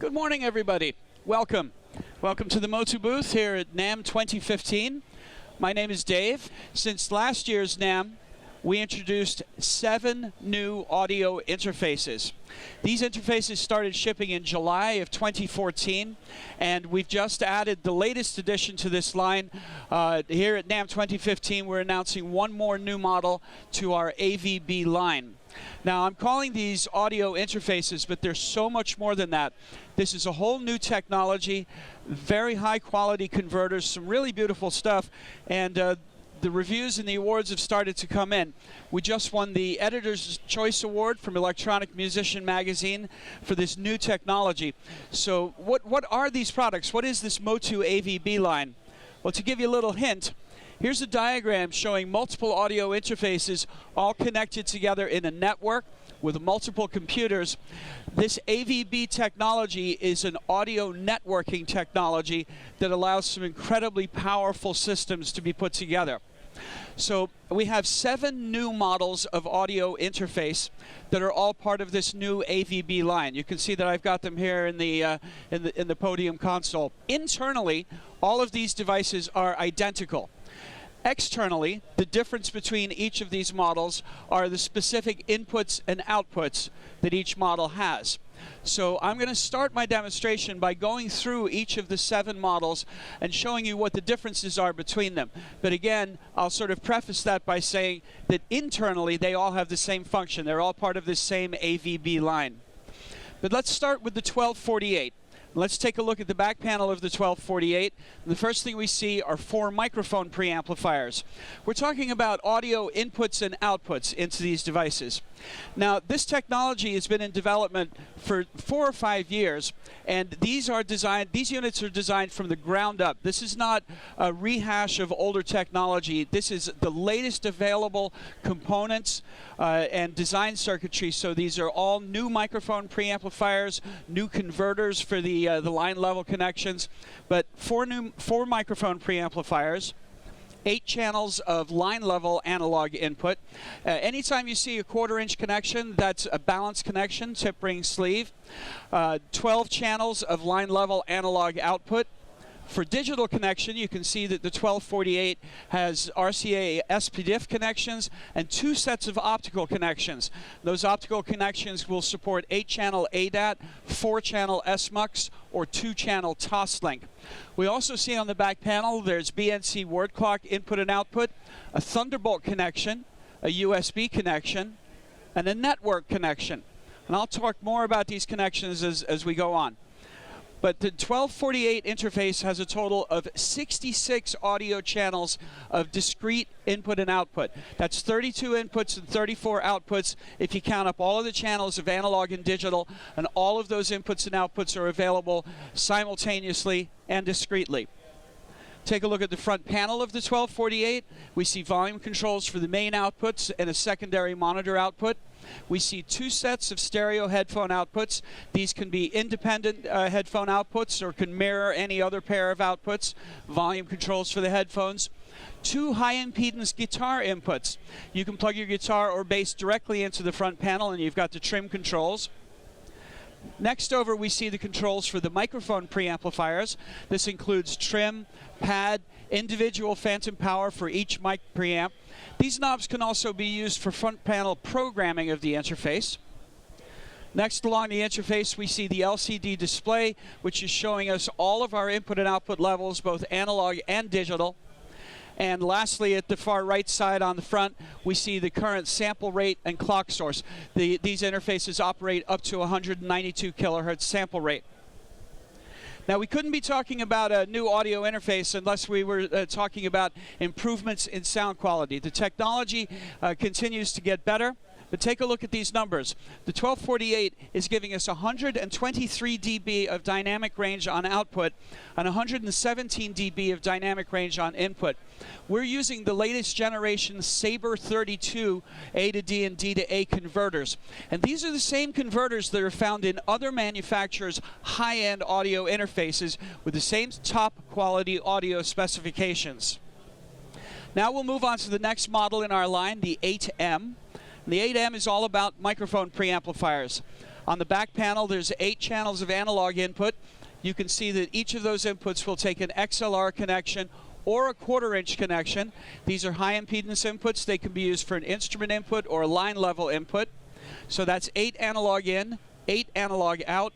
Good morning, everybody. Welcome. Welcome to the MOTU booth here at NAMM 2015. My name is Dave. Since last year's NAMM, we introduced 7 new audio interfaces. These interfaces started shipping in July of 2014, and we've just added the latest addition to this line. Here at NAMM 2015, we're announcing one more new model to our AVB line. Now, I'm calling these audio interfaces, but there's so much more than that. This is a whole new technology, very high quality converters, some really beautiful stuff, and the reviews and the awards have started to come in. We just won the Editor's Choice Award from Electronic Musician Magazine for this new technology. So what are these products? What is this MOTU AVB line? Well, to give you a little hint, here's a diagram showing multiple audio interfaces all connected together in a network with multiple computers. This AVB technology is an audio networking technology that allows some incredibly powerful systems to be put together. So we have 7 new models of audio interface that are all part of this new AVB line. You can see that I've got them here in the podium console. Internally, all of these devices are identical. Externally, the difference between each of these models are the specific inputs and outputs that each model has. So I'm going to start my demonstration by going through each of the 7 models and showing you what the differences are between them. But again, I'll sort of preface that by saying that internally they all have the same function. They're all part of this same AVB line. But let's start with the 1248. Let's take a look at the back panel of the 1248. The first thing we see are 4 microphone preamplifiers. We're talking about audio inputs and outputs into these devices. Now, this technology has been in development for 4 or 5 years, and these units are designed from the ground up. This is not a rehash of older technology. This is the latest available components and design circuitry. So these are all new microphone preamplifiers, new converters for the line level connections, but 4 microphone preamplifiers, 8 channels of line level analog input. Anytime you see a 1/4 inch connection, that's a balanced connection, tip ring sleeve. 12 channels of line level analog output. For digital connection, you can see that the 1248 has RCA SPDIF connections and 2 sets of optical connections. Those optical connections will support 8-channel ADAT, 4-channel SMUX, or 2-channel Toslink. We also see on the back panel there's BNC word clock input and output, a Thunderbolt connection, a USB connection, and a network connection. And I'll talk more about these connections as we go on. But the 1248 interface has a total of 66 audio channels of discrete input and output. That's 32 inputs and 34 outputs if you count up all of the channels of analog and digital, and all of those inputs and outputs are available simultaneously and discretely. Take a look at the front panel of the 1248. We see volume controls for the main outputs and a secondary monitor output. We see 2 sets of stereo headphone outputs. These can be independent headphone outputs or can mirror any other pair of outputs. Volume controls for the headphones. 2 high impedance guitar inputs. You can plug your guitar or bass directly into the front panel, and you've got the trim controls. Next over, we see the controls for the microphone preamplifiers. This includes trim, pad, individual phantom power for each mic preamp. These knobs can also be used for front panel programming of the interface. Next along the interface, we see the LCD display, which is showing us all of our input and output levels, both analog and digital. And lastly, at the far right side on the front, we see the current sample rate and clock source. These interfaces operate up to 192 kilohertz sample rate. Now, we couldn't be talking about a new audio interface unless we were talking about improvements in sound quality. The technology continues to get better. But take a look at these numbers. The 1248 is giving us 123 dB of dynamic range on output and 117 dB of dynamic range on input. We're using the latest generation Sabre 32 A to D and D to A converters. And these are the same converters that are found in other manufacturers' high-end audio interfaces with the same top quality audio specifications. Now we'll move on to the next model in our line, the 8M. The 8M is all about microphone preamplifiers. On the back panel, there's 8 channels of analog input. You can see that each of those inputs will take an XLR connection or a 1/4-inch connection. These are high impedance inputs. They can be used for an instrument input or a line level input. So that's 8 analog in, 8 analog out,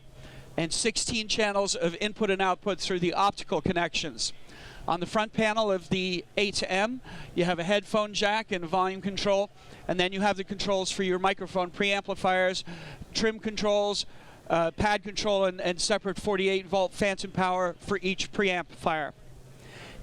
and 16 channels of input and output through the optical connections. On the front panel of the A-to-M, you have a headphone jack and volume control, and then you have the controls for your microphone preamplifiers, trim controls, pad control, and separate 48-volt phantom power for each preamplifier.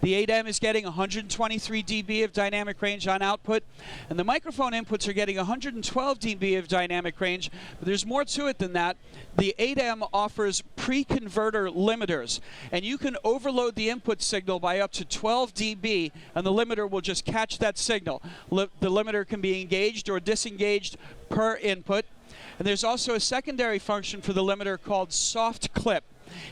The 8M is getting 123 dB of dynamic range on output, and the microphone inputs are getting 112 dB of dynamic range, but there's more to it than that. The 8M offers pre-converter limiters, and you can overload the input signal by up to 12 dB, and the limiter will just catch that signal. The limiter can be engaged or disengaged per input, and there's also a secondary function for the limiter called soft clip.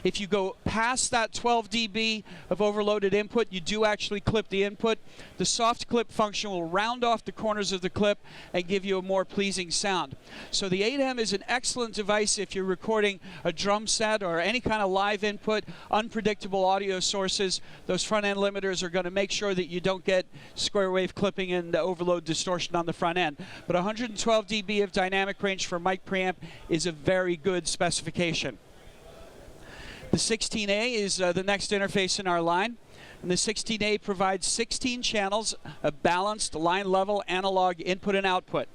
If you go past that 12 dB of overloaded input, you do actually clip the input. The soft clip function will round off the corners of the clip and give you a more pleasing sound. So the 8M is an excellent device if you're recording a drum set or any kind of live input, unpredictable audio sources. Those front end limiters are going to make sure that you don't get square wave clipping and overload distortion on the front end. But 112 dB of dynamic range for mic preamp is a very good specification. The 16A is the next interface in our line, and the 16A provides 16 channels of balanced line level analog input and output.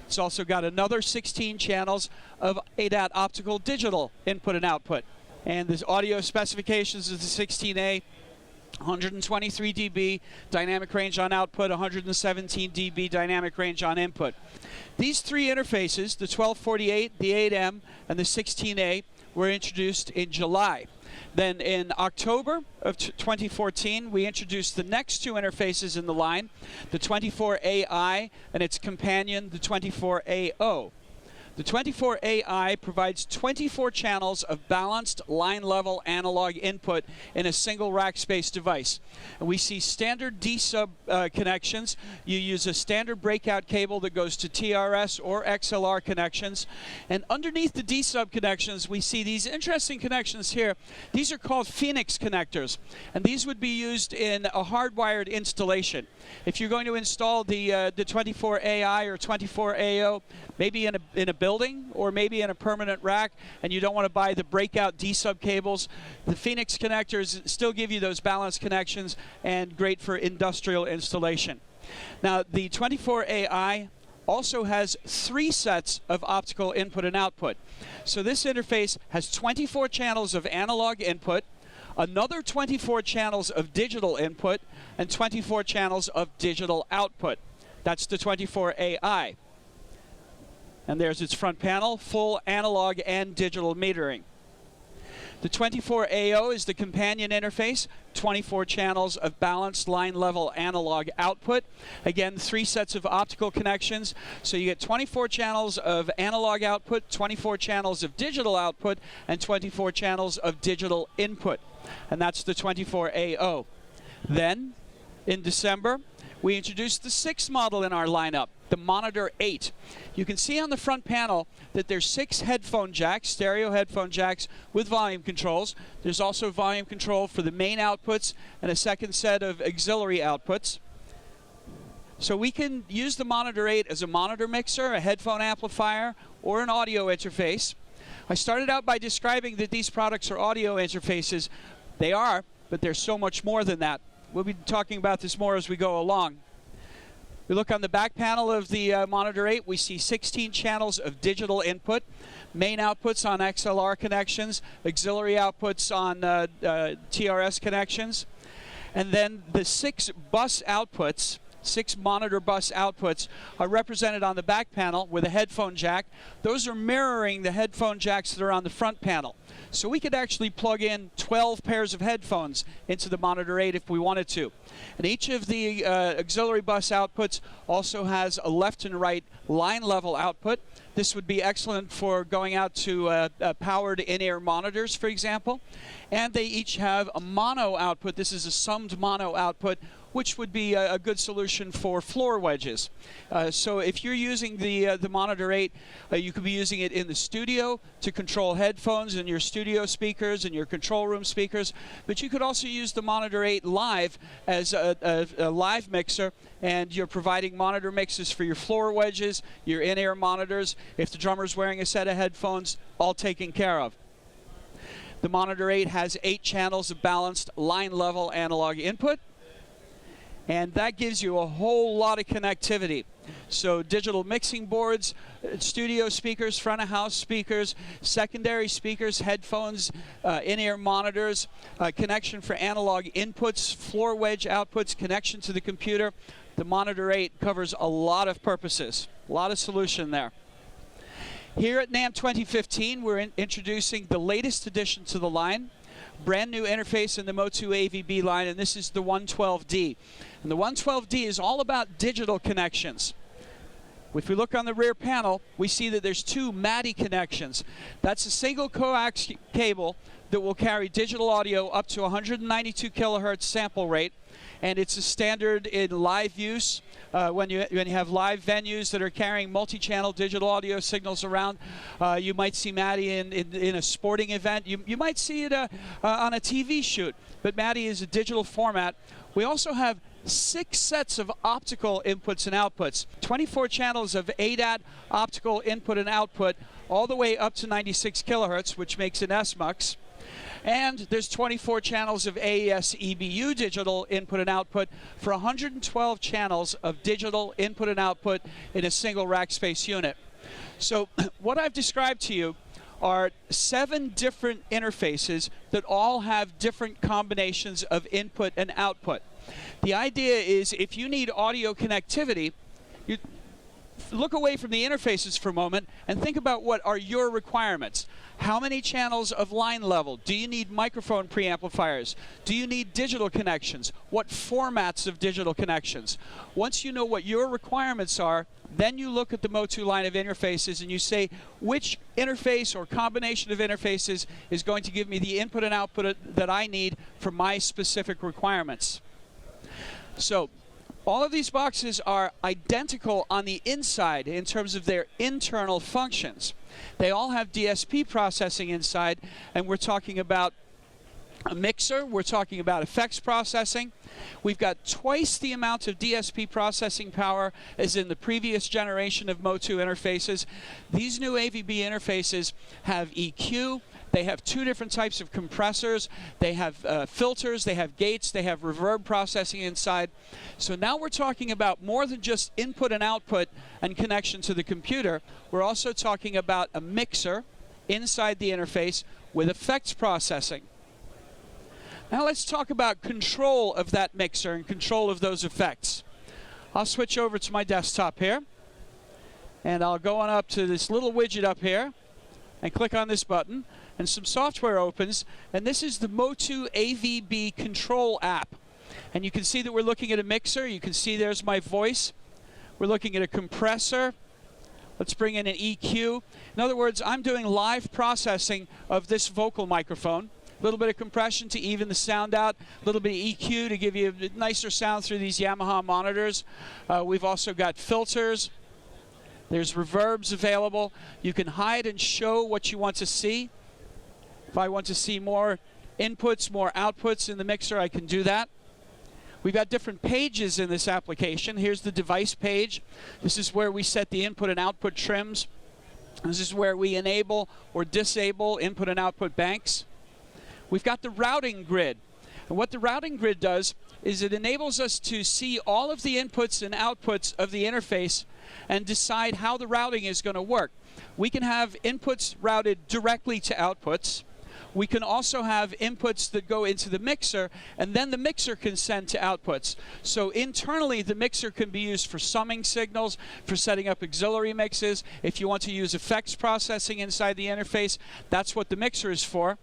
It's also got another 16 channels of ADAT optical digital input and output. And the audio specifications of the 16A: 123 dB dynamic range on output, 117 dB dynamic range on input. These 3 interfaces, the 1248, the 8M, and the 16A, were introduced in July. Then in October of 2014, we introduced the next 2 interfaces in the line, the 24AI and its companion, the 24AO. The 24AI provides 24 channels of balanced line-level analog input in a single rack space device. And we see standard D-sub connections. You use a standard breakout cable that goes to TRS or XLR connections. And underneath the D-sub connections, we see these interesting connections here. These are called Phoenix connectors, and these would be used in a hardwired installation. If you're going to install the 24AI or 24AO, maybe in a building or maybe in a permanent rack, and you don't want to buy the breakout D-sub cables, the Phoenix connectors still give you those balanced connections and great for industrial installation. Now, the 24AI also has 3 sets of optical input and output. So this interface has 24 channels of analog input, another 24 channels of digital input, and 24 channels of digital output. That's the 24AI. And there's its front panel, full analog and digital metering. The 24AO is the companion interface, 24 channels of balanced line level analog output. Again, 3 sets of optical connections. So you get 24 channels of analog output, 24 channels of digital output, and 24 channels of digital input. And that's the 24AO. Then, in December, we introduced the 6th model in our lineup, the Monitor 8. You can see on the front panel that there's 6 headphone jacks, stereo headphone jacks with volume controls. There's also volume control for the main outputs and a second set of auxiliary outputs. So we can use the Monitor 8 as a monitor mixer, a headphone amplifier, or an audio interface. I started out by describing that these products are audio interfaces. They are, but they're so much more than that. We'll be talking about this more as we go along. We look on the back panel of the Monitor 8, we see 16 channels of digital input, main outputs on XLR connections, auxiliary outputs on TRS connections, and then the 6 bus outputs, 6 monitor bus outputs are represented on the back panel with a headphone jack. Those are mirroring the headphone jacks that are on the front panel. So we could actually plug in 12 pairs of headphones into the Monitor 8 if we wanted to. And each of the auxiliary bus outputs also has a left and right line level output. This would be excellent for going out to powered in-ear monitors, for example. And they each have a mono output. This is a summed mono output which would be a good solution for floor wedges. So if you're using the Monitor 8, you could be using it in the studio to control headphones and your studio speakers and your control room speakers, but you could also use the Monitor 8 live as a live mixer, and you're providing monitor mixes for your floor wedges, your in-ear monitors. If the drummer's wearing a set of headphones, all taken care of. The Monitor 8 has 8 channels of balanced line-level analog input, and that gives you a whole lot of connectivity. So digital mixing boards, studio speakers, front-of-house speakers, secondary speakers, headphones, in-ear monitors, connection for analog inputs, floor wedge outputs, connection to the computer. The Monitor 8 covers a lot of purposes, a lot of solution there. Here at NAMM 2015, we're introducing the latest addition to the line, brand new interface in the MOTU AVB line, and this is the 112D. And the 112D is all about digital connections. If we look on the rear panel, we see that there's 2 MADI connections. That's a single coax cable that will carry digital audio up to 192 kilohertz sample rate, and it's a standard in live use. When you have live venues that are carrying multi-channel digital audio signals around, you might see MADI in a sporting event. You might see it on a TV shoot, but MADI is a digital format. We also have 6 sets of optical inputs and outputs, 24 channels of ADAT optical input and output, all the way up to 96 kilohertz, which makes an SMUX. And there's 24 channels of AES EBU digital input and output for 112 channels of digital input and output in a single rack space unit. So what I've described to you are 7 different interfaces that all have different combinations of input and output. The idea is if you need audio connectivity, you look away from the interfaces for a moment and think about what are your requirements. How many channels of line level? Do you need microphone preamplifiers? Do you need digital connections? What formats of digital connections? Once you know what your requirements are, then you look at the MOTU line of interfaces and you say which interface or combination of interfaces is going to give me the input and output that I need for my specific requirements. So all of these boxes are identical on the inside in terms of their internal functions. They all have DSP processing inside, and we're talking about a mixer, we're talking about effects processing. We've got twice the amount of DSP processing power as in the previous generation of MOTU interfaces. These new AVB interfaces have EQ, they have 2 different types of compressors, they have filters, they have gates, they have reverb processing inside. So now we're talking about more than just input and output and connection to the computer. We're also talking about a mixer inside the interface with effects processing. Now let's talk about control of that mixer and control of those effects. I'll switch over to my desktop here, and I'll go on up to this little widget up here and click on this button, and some software opens, and this is the MOTU AVB control app. And you can see that we're looking at a mixer. You can see there's my voice. We're looking at a compressor. Let's bring in an EQ. In other words, I'm doing live processing of this vocal microphone. A little bit of compression to even the sound out, a little bit of EQ to give you a nicer sound through these Yamaha monitors. We've also got filters. There's reverbs available. You can hide and show what you want to see. If I want to see more inputs, more outputs in the mixer, I can do that. We've got different pages in this application. Here's the device page. This is where we set the input and output trims. This is where we enable or disable input and output banks. We've got the routing grid. And what the routing grid does is it enables us to see all of the inputs and outputs of the interface and decide how the routing is going to work. We can have inputs routed directly to outputs. We can also have inputs that go into the mixer, and then the mixer can send to outputs. So internally, the mixer can be used for summing signals, for setting up auxiliary mixes. If you want to use effects processing inside the interface, that's what the mixer is for.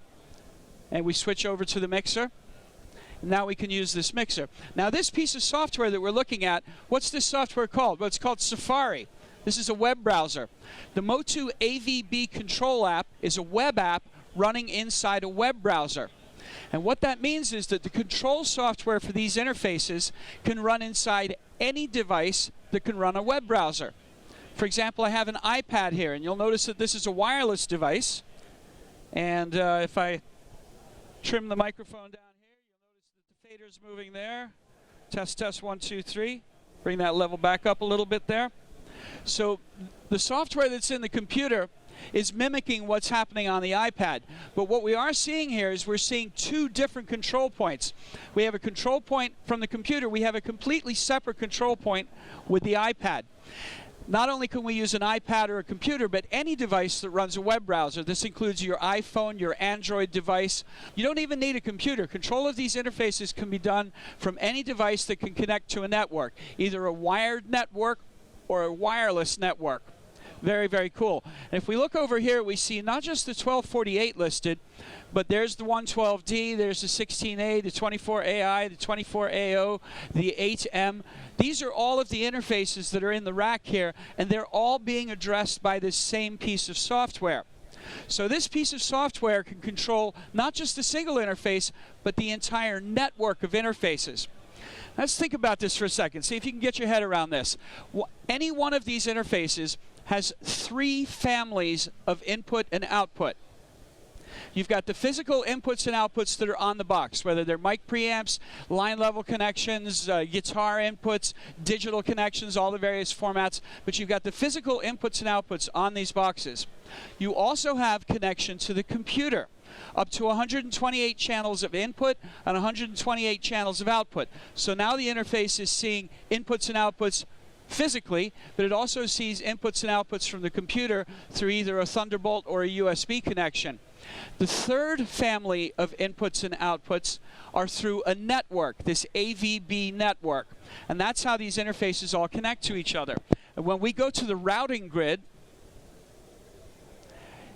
And we switch over to the mixer. Now we can use this mixer. Now this piece of software that we're looking at, what's this software called? Well, it's called Safari. This is a web browser. The MOTU AVB control app is a web app running inside a web browser. And what that means is that the control software for these interfaces can run inside any device that can run a web browser. For example, I have an iPad here, and you'll notice that this is a wireless device. And if I trim the microphone down here, you'll notice that the fader's moving there. Test, test, 1, 2, 3. Bring that level back up a little bit there. So the software that's in the computer is mimicking what's happening on the iPad. But what we are seeing here is we're seeing two different control points. We have a control point from the computer. We have a completely separate control point with the iPad. Not only can we use an iPad or a computer, but any device that runs a web browser. This includes your iPhone, your Android device. You don't even need a computer. Control of these interfaces can be done from any device that can connect to a network, either a wired network or a wireless network. Very, very cool. And if we look over here, we see not just the 1248 listed, but there's the 112D, there's the 16A, the 24AI, the 24AO, the 8M. These are all of the interfaces that are in the rack here, and they're all being addressed by this same piece of software. So this piece of software can control not just a single interface, but the entire network of interfaces. Let's think about this for a second. See if you can get your head around this. Any one of these interfaces has three families of input and output. You've got the physical inputs and outputs that are on the box, whether they're mic preamps, line level connections, guitar inputs, digital connections, all the various formats. But you've got the physical inputs and outputs on these boxes. You also have connection to the computer, up to 128 channels of input and 128 channels of output. So now the interface is seeing inputs and outputs physically, but it also sees inputs and outputs from the computer through either a Thunderbolt or a USB connection. The third family of inputs and outputs are through a network, this AVB network. And that's how these interfaces all connect to each other. And when we go to the routing grid,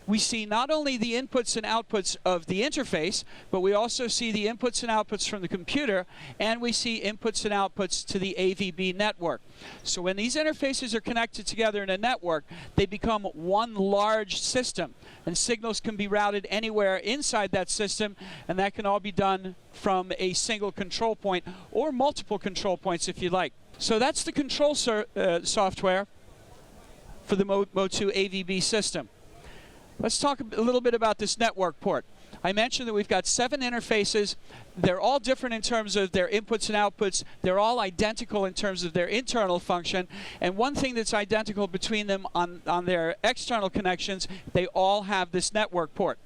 we see not only the inputs and outputs of the interface, but we also see the inputs and outputs from the computer, and we see inputs and outputs to the AVB network. So when these interfaces are connected together in a network, they become one large system, and signals can be routed anywhere inside that system, and that can all be done from a single control point or multiple control points if you like. So that's the control software for the MOTU AVB system. Let's talk a little bit about this network port. I mentioned that we've got 7 interfaces. They're all different in terms of their inputs and outputs. They're all identical in terms of their internal function. And one thing that's identical between them on their external connections, they all have this network port.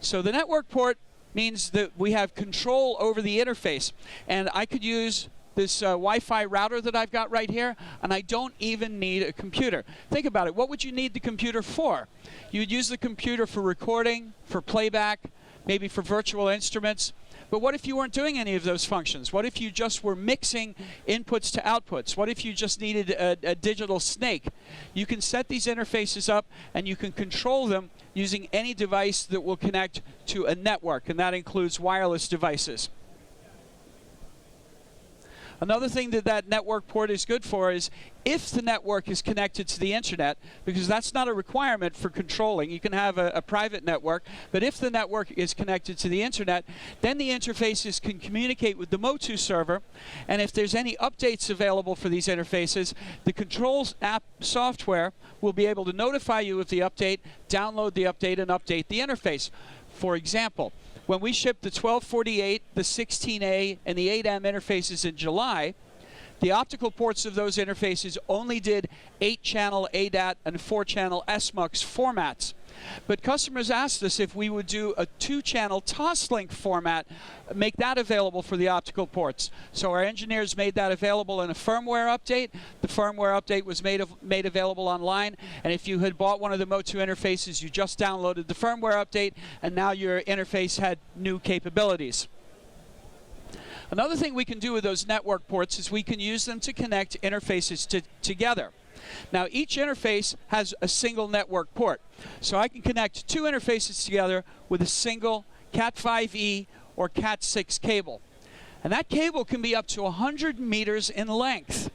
So the network port means that we have control over the interface. And I could use this Wi-Fi router that I've got right here, and I don't even need a computer. Think about it. What would you need the computer for? You would use the computer for recording, for playback, maybe for virtual instruments. But what if you weren't doing any of those functions? What if you just were mixing inputs to outputs? What if you just needed a digital snake? You can set these interfaces up, and you can control them using any device that will connect to a network, and that includes wireless devices. Another thing that network port is good for is if the network is connected to the internet, because that's not a requirement for controlling. You can have a private network, but if the network is connected to the internet, then the interfaces can communicate with the MOTU server, and if there's any updates available for these interfaces, the controls app software will be able to notify you of the update, download the update, and update the interface. For example, when we shipped the 1248, the 16A, and the 8M interfaces in July, the optical ports of those interfaces only did 8-channel ADAT and 4-channel SMUX formats. But customers asked us if we would do a 2-channel Toslink format, make that available for the optical ports. So our engineers made that available in a firmware update. The firmware update was made available online, and if you had bought one of the MOTU interfaces, you just downloaded the firmware update, and now your interface had new capabilities. Another thing we can do with those network ports is we can use them to connect interfaces together. Now, each interface has a single network port. So I can connect 2 interfaces together with a single Cat5e or Cat6 cable. And that cable can be up to 100 meters in length.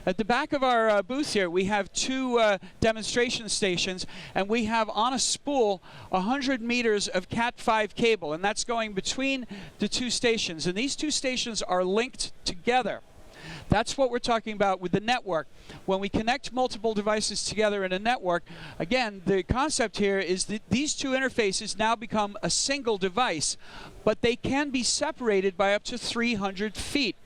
At the back of our booth here, we have two demonstration stations, and we have on a spool 100 meters of Cat5 cable, and that's going between the two stations. And these two stations are linked together. That's what we're talking about with the network. When we connect multiple devices together in a network, again, the concept here is that these two interfaces now become a single device, but they can be separated by up to 300 feet.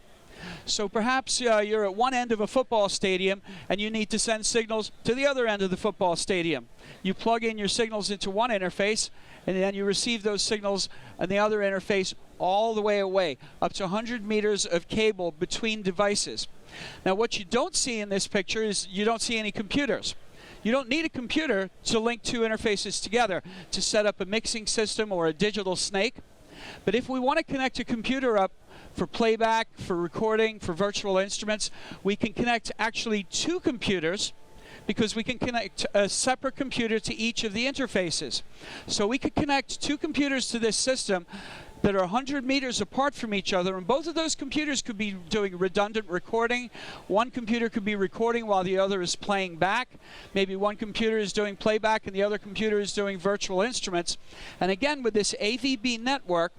So perhaps you're at one end of a football stadium and you need to send signals to the other end of the football stadium. You plug in your signals into one interface, and then you receive those signals on the other interface all the way away, up to 100 meters of cable between devices. Now what you don't see in this picture is you don't see any computers. You don't need a computer to link two interfaces together to set up a mixing system or a digital snake. But if we want to connect a computer up for playback, for recording, for virtual instruments, we can connect actually two computers, because we can connect a separate computer to each of the interfaces. So we could connect two computers to this system that are 100 meters apart from each other, and both of those computers could be doing redundant recording. One computer could be recording while the other is playing back. Maybe one computer is doing playback and the other computer is doing virtual instruments. And again, with this AVB network,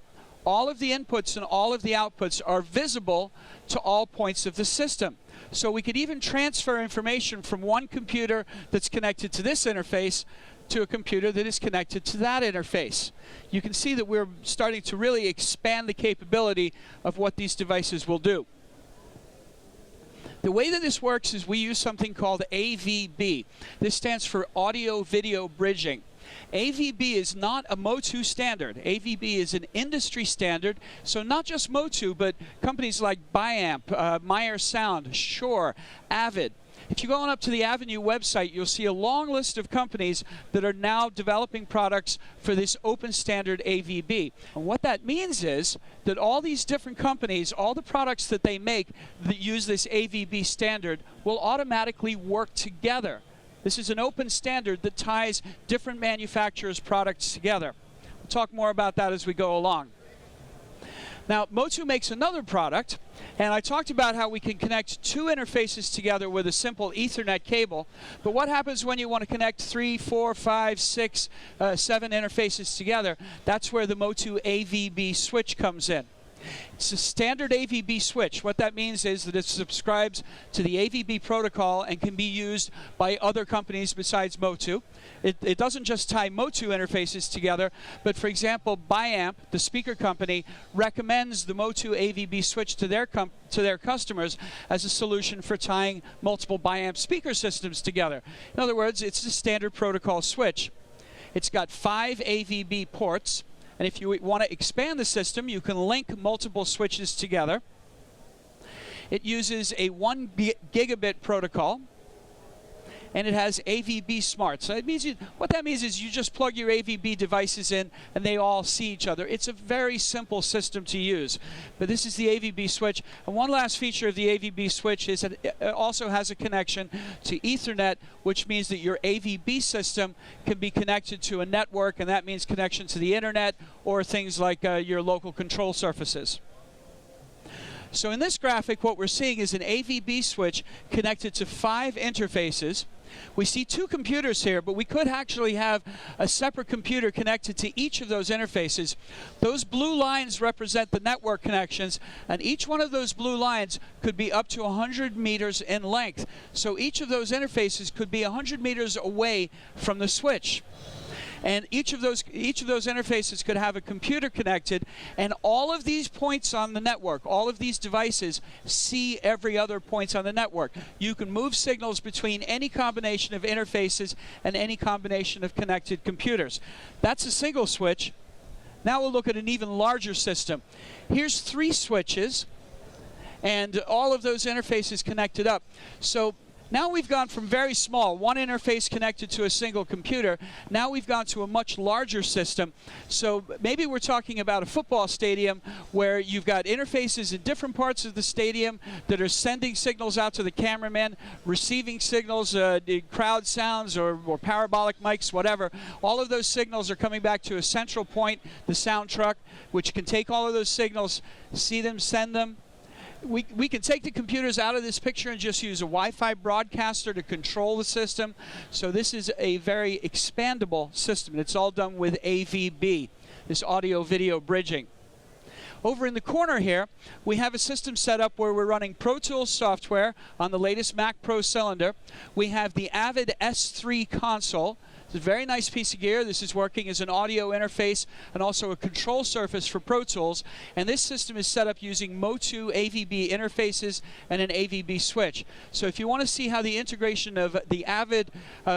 all of the inputs and all of the outputs are visible to all points of the system. So we could even transfer information from one computer that's connected to this interface to a computer that is connected to that interface. You can see that we're starting to really expand the capability of what these devices will do. The way that this works is we use something called AVB. This stands for audio-video bridging. AVB is not a MOTU standard. AVB is an industry standard, so not just MOTU, but companies like Biamp, Meyer Sound, Shure, Avid. If you go on up to the Avenue website, you'll see a long list of companies that are now developing products for this open standard AVB. And what that means is that all these different companies, all the products that they make that use this AVB standard will automatically work together. This is an open standard that ties different manufacturers' products together. We'll talk more about that as we go along. Now, MOTU makes another product, and I talked about how we can connect two interfaces together with a simple Ethernet cable. But what happens when you want to connect 3, 4, 5, 6, 7 interfaces together? That's where the MOTU AVB switch comes in. It's a standard AVB switch. What that means is that it subscribes to the AVB protocol and can be used by other companies besides MOTU. It doesn't just tie MOTU interfaces together, but for example, Biamp, the speaker company, recommends the MOTU AVB switch to their customers as a solution for tying multiple Biamp speaker systems together. In other words, it's a standard protocol switch. It's got 5 AVB ports. And if you want to expand the system, you can link multiple switches together. It uses a 1 gigabit protocol, and it has AVB Smart. So it means what that means is you just plug your AVB devices in, and they all see each other. It's a very simple system to use. But this is the AVB switch. And one last feature of the AVB switch is that it also has a connection to Ethernet, which means that your AVB system can be connected to a network, and that means connection to the internet or things like your local control surfaces. So in this graphic, what we're seeing is an AVB switch connected to 5 interfaces. We see 2 computers here, but we could actually have a separate computer connected to each of those interfaces. Those blue lines represent the network connections, and each one of those blue lines could be up to 100 meters in length. So each of those interfaces could be 100 meters away from the switch. And each of those interfaces could have a computer connected, and all of these points on the network, all of these devices see every other point on the network. You can move signals between any combination of interfaces and any combination of connected computers. That's a single switch. Now we'll look at an even larger system. Here's 3 switches, and all of those interfaces connected up. So now we've gone from very small, one interface connected to a single computer. Now we've gone to a much larger system. So maybe we're talking about a football stadium where you've got interfaces in different parts of the stadium that are sending signals out to the cameraman, receiving signals, crowd sounds or parabolic mics, whatever. All of those signals are coming back to a central point, the sound truck, which can take all of those signals, see them, send them, We can take the computers out of this picture and just use a Wi-Fi broadcaster to control the system. So this is a very expandable system. It's all done with AVB, this audio-video bridging. Over in the corner here, we have a system set up where we're running Pro Tools software on the latest Mac Pro cylinder. We have the Avid S3 console. It's a very nice piece of gear. This is working as an audio interface and also a control surface for Pro Tools. And this system is set up using MOTU AVB interfaces and an AVB switch. So if you want to see how the integration of the Avid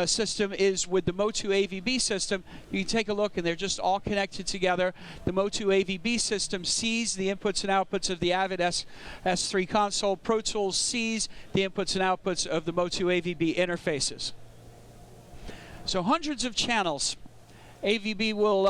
system is with the MOTU AVB system, you can take a look, and they're just all connected together. The MOTU AVB system sees the inputs and outputs of the Avid S3 console. Pro Tools sees the inputs and outputs of the MOTU AVB interfaces. So hundreds of channels. AVB will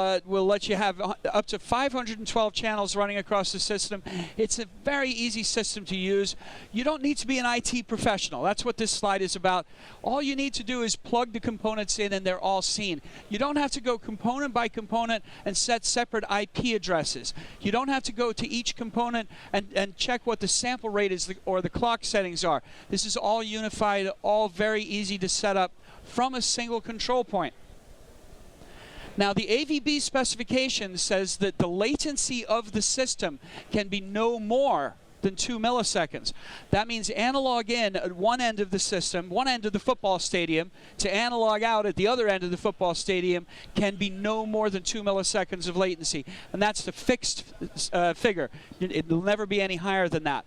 let you have up to 512 channels running across the system. It's a very easy system to use. You don't need to be an IT professional. That's what this slide is about. All you need to do is plug the components in, and they're all seen. You don't have to go component by component and set separate IP addresses. You don't have to go to each component and check what the sample rate is or the clock settings are. This is all unified, all very easy to set up from a single control point. Now, the AVB specification says that the latency of the system can be no more than 2 milliseconds. That means analog in at one end of the system, one end of the football stadium, to analog out at the other end of the football stadium can be no more than 2 milliseconds of latency. And that's the fixed figure. It will never be any higher than that.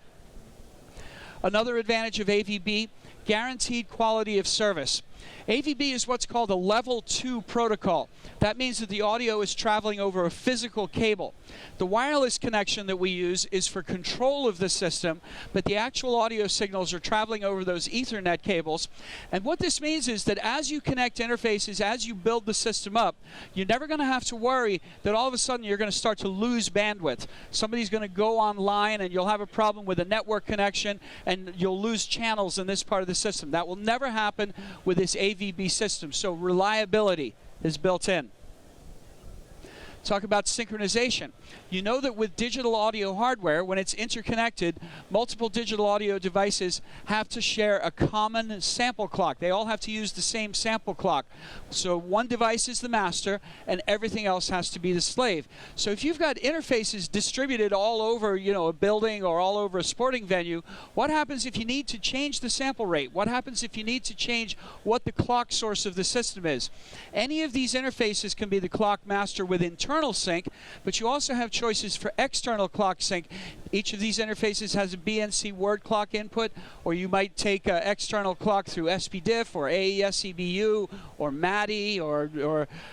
Another advantage of AVB, guaranteed quality of service. AVB is what's called a level 2 protocol. That means that the audio is traveling over a physical cable. The wireless connection that we use is for control of the system, but the actual audio signals are traveling over those Ethernet cables. And what this means is that as you connect interfaces, as you build the system up, you're never going to have to worry that all of a sudden you're going to start to lose bandwidth. Somebody's going to go online and you'll have a problem with a network connection and you'll lose channels in this part of the system. That will never happen with this AVB system, so reliability is built in. Talk about synchronization. You know that with digital audio hardware, when it's interconnected, multiple digital audio devices have to share a common sample clock. They all have to use the same sample clock. So one device is the master, and everything else has to be the slave. So if you've got interfaces distributed all over, a building or all over a sporting venue, what happens if you need to change the sample rate? What happens if you need to change what the clock source of the system is? Any of these interfaces can be the clock master with internal sync, but you also have choices for external clock sync. Each of these interfaces has a BNC word clock input, or you might take external clock through SPDIF or AES-EBU or MADI or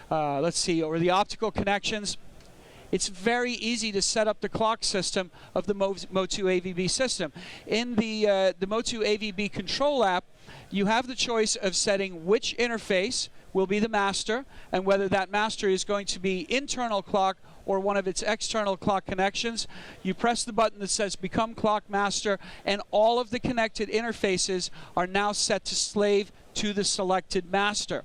the optical connections. It's very easy to set up the clock system of the MOTU AVB system. In the MOTU AVB control app, you have the choice of setting which interface will be the master, and whether that master is going to be internal clock or one of its external clock connections. You press the button that says Become Clock Master, and all of the connected interfaces are now set to slave to the selected master.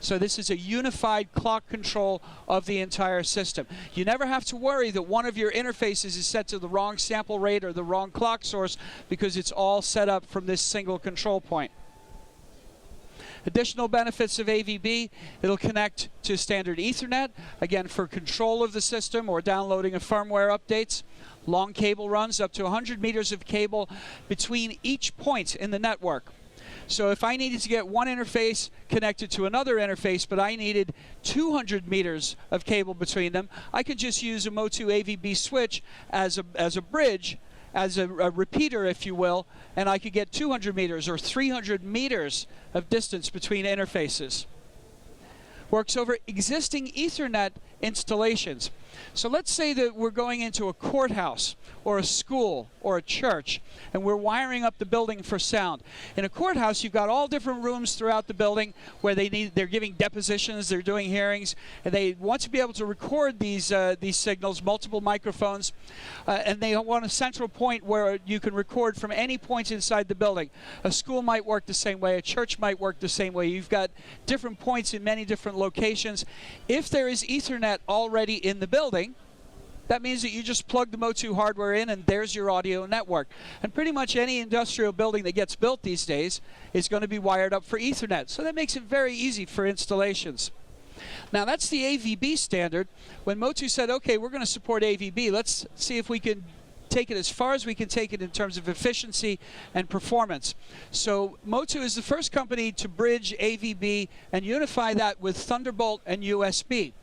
So this is a unified clock control of the entire system. You never have to worry that one of your interfaces is set to the wrong sample rate or the wrong clock source, because it's all set up from this single control point. Additional benefits of AVB, it'll connect to standard Ethernet, again for control of the system or downloading of firmware updates. Long cable runs, up to 100 meters of cable between each point in the network. So if I needed to get one interface connected to another interface, but I needed 200 meters of cable between them, I could just use a MOTU AVB switch as a bridge, as a repeater, if you will, and I could get 200 meters or 300 meters of distance between interfaces. Works over existing Ethernet installations. So let's say that we're going into a courthouse or a school or a church, and we're wiring up the building for sound. In a courthouse, you've got all different rooms throughout the building where they're giving depositions, they're doing hearings, and they want to be able to record these signals, multiple microphones, and they want a central point where you can record from any point inside the building. A school might work the same way, a church might work the same way. You've got different points in many different locations. If there is Ethernet already in the building, That means that you just plug the MOTU hardware in and there's your audio network. And pretty much any industrial building that gets built these days is going to be wired up for Ethernet. So that makes it very easy for installations. Now that's the AVB standard. When MOTU said, okay, we're going to support AVB, let's see if we can take it as far as we can take it in terms of efficiency and performance. So MOTU is the first company to bridge AVB and unify that with Thunderbolt and USB.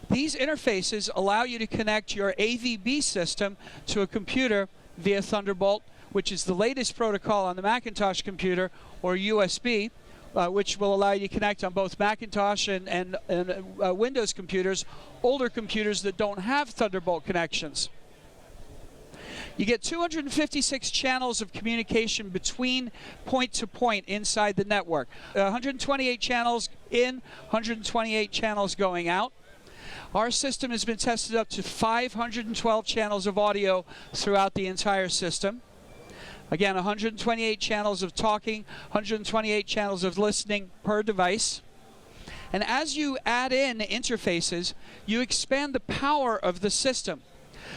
These interfaces allow you to connect your AVB system to a computer via Thunderbolt, which is the latest protocol on the Macintosh computer, or USB, which will allow you to connect on both Macintosh and Windows computers, older computers that don't have Thunderbolt connections. You get 256 channels of communication between point to point inside the network. 128 channels in, 128 channels going out. Our system has been tested up to 512 channels of audio throughout the entire system. Again, 128 channels of talking, 128 channels of listening per device. And as you add in interfaces, you expand the power of the system.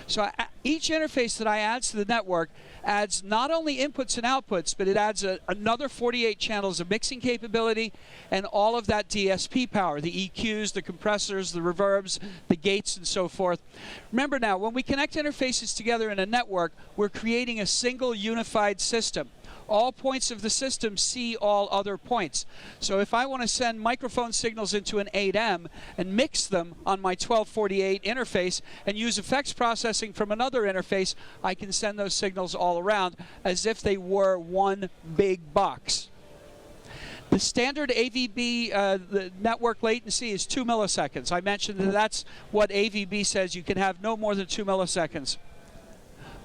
So each interface that I add to the network adds not only inputs and outputs, but it adds another 48 channels of mixing capability and all of that DSP power, the EQs, the compressors, the reverbs, the gates, and so forth. Remember now, when we connect interfaces together in a network, we're creating a single unified system. All points of the system see all other points. So if I want to send microphone signals into an 8M and mix them on my 1248 interface and use effects processing from another interface, I can send those signals all around as if they were one big box. The standard AVB the network latency is 2 milliseconds. I mentioned that that's what AVB says. You can have no more than 2 milliseconds.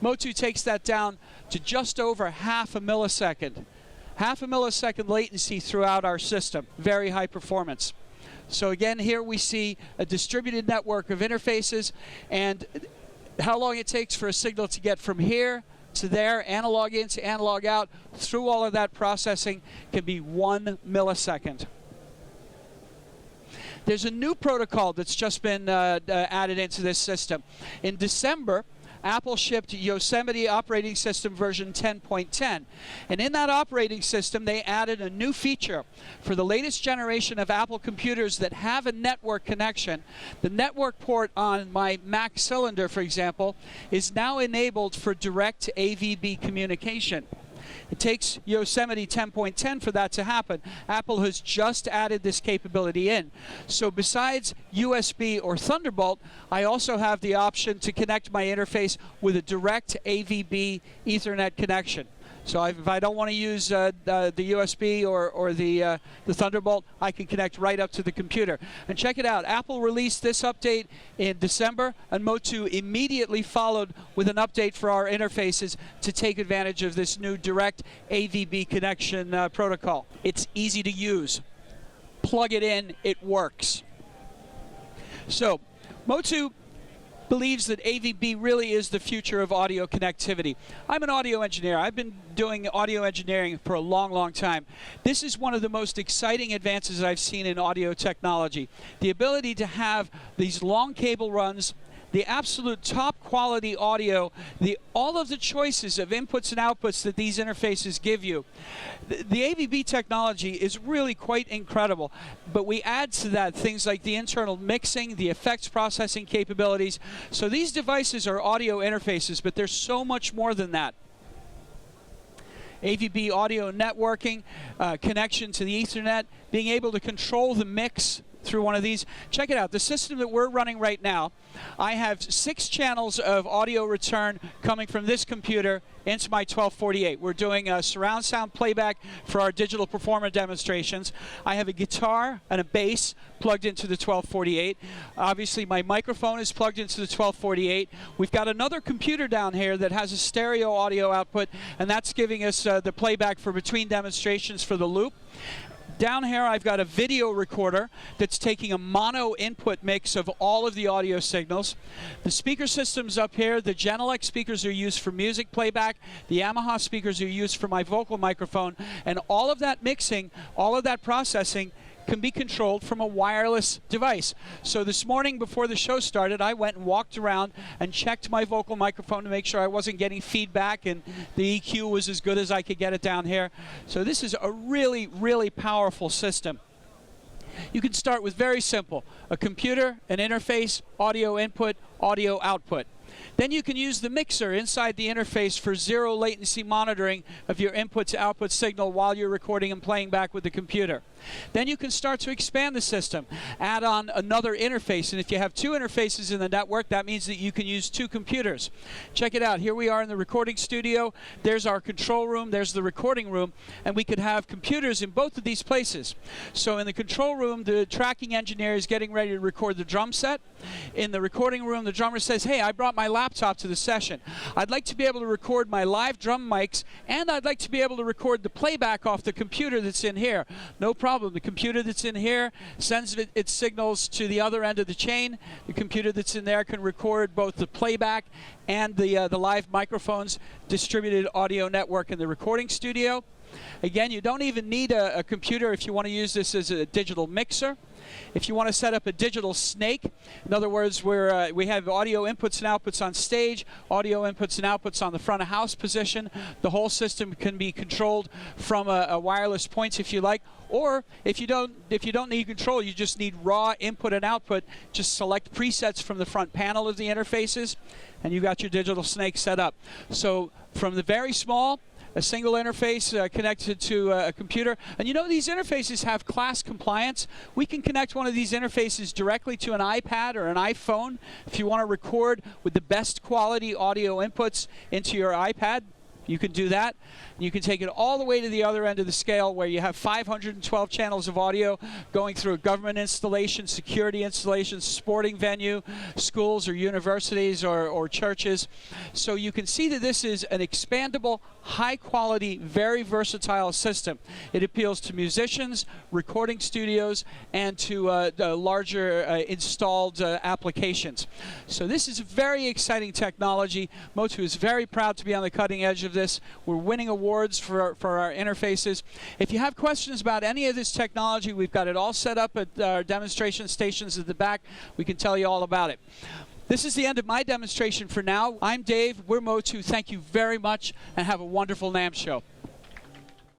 MOTU takes that down to just over half a millisecond. Half a millisecond latency throughout our system. Very high performance. So again, here we see a distributed network of interfaces and how long it takes for a signal to get from here to there, analog in to analog out, through all of that processing can be 1 millisecond. There's a new protocol that's just been added into this system. In December, Apple shipped Yosemite operating system version 10.10. And in that operating system, they added a new feature for the latest generation of Apple computers that have a network connection. The network port on my Mac cylinder, for example, is now enabled for direct AVB communication. It takes Yosemite 10.10 for that to happen. Apple has just added this capability in. So besides USB or Thunderbolt, I also have the option to connect my interface with a direct AVB Ethernet connection. So if I don't want to use the USB or the Thunderbolt, I can connect right up to the computer. And check it out. Apple released this update in December, and MOTU immediately followed with an update for our interfaces to take advantage of this new direct AVB connection protocol. It's easy to use. Plug it in, it works. So MOTU believes that AVB really is the future of audio connectivity. I'm an audio engineer. I've been doing audio engineering for a long, long time. This is one of the most exciting advances I've seen in audio technology. The ability to have these long cable runs, the absolute top quality audio, all of the choices of inputs and outputs that these interfaces give you. The AVB technology is really quite incredible, but we add to that things like the internal mixing, the effects processing capabilities. So these devices are audio interfaces, but there's so much more than that. AVB audio networking, connection to the Ethernet, being able to control the mix through one of these. Check it out. The system that we're running right now, I have 6 channels of audio return coming from this computer into my 1248. We're doing a surround sound playback for our digital performer demonstrations. I have a guitar and a bass plugged into the 1248. Obviously, my microphone is plugged into the 1248. We've got another computer down here that has a stereo audio output, and that's giving us the playback for between demonstrations for the loop. Down here, I've got a video recorder that's taking a mono input mix of all of the audio signals. The speaker systems up here, the Genelec speakers are used for music playback. The Yamaha speakers are used for my vocal microphone. And all of that mixing, all of that processing can be controlled from a wireless device. So this morning before the show started, I went and walked around and checked my vocal microphone to make sure I wasn't getting feedback and the EQ was as good as I could get it down here. So this is a really, really powerful system. You can start with very simple: a computer, an interface, audio input, audio output. Then you can use the mixer inside the interface for zero latency monitoring of your input to output signal while you're recording and playing back with the computer. Then you can start to expand the system, add on another interface, and if you have two interfaces in the network, that means that you can use two computers. Check it out. Here we are in the recording studio. There's our control room, there's the recording room, and we could have computers in both of these places. So in the control room, the tracking engineer is getting ready to record the drum set. In the recording room, the drummer says, hey, I brought my laptop to the session. I'd like to be able to record my live drum mics, and I'd like to be able to record the playback off the computer that's in here. No problem. The computer that's in here sends its signals to the other end of the chain. The computer that's in there can record both the playback and the live microphones, distributed audio network in the recording studio. Again, you don't even need a computer if you want to use this as a digital mixer. If you want to set up a digital snake, in other words, where we have audio inputs and outputs on stage, audio inputs and outputs on the front of house position, the whole system can be controlled from a wireless point if you like. Or if you don't need control, you just need raw input and output. Just select presets from the front panel of the interfaces, and you've got your digital snake set up. So from the very small, a single interface connected to a computer. And you know, these interfaces have class compliance. We can connect one of these interfaces directly to an iPad or an iPhone. If you want to record with the best quality audio inputs into your iPad, you can do that. You can take it all the way to the other end of the scale where you have 512 channels of audio going through a government installation, security installation, sporting venue, schools or universities or churches. So you can see that this is an expandable, high quality, very versatile system. It appeals to musicians, recording studios, and to larger installed applications. So this is very exciting technology. MOTU is very proud to be on the cutting edge of this. We're winning awards for our interfaces. If you have questions about any of this technology, we've got it all set up at our demonstration stations at the back. We can tell you all about it. This is the end of my demonstration for now. I'm Dave. We're MOTU. Thank you very much, and have a wonderful NAMM show.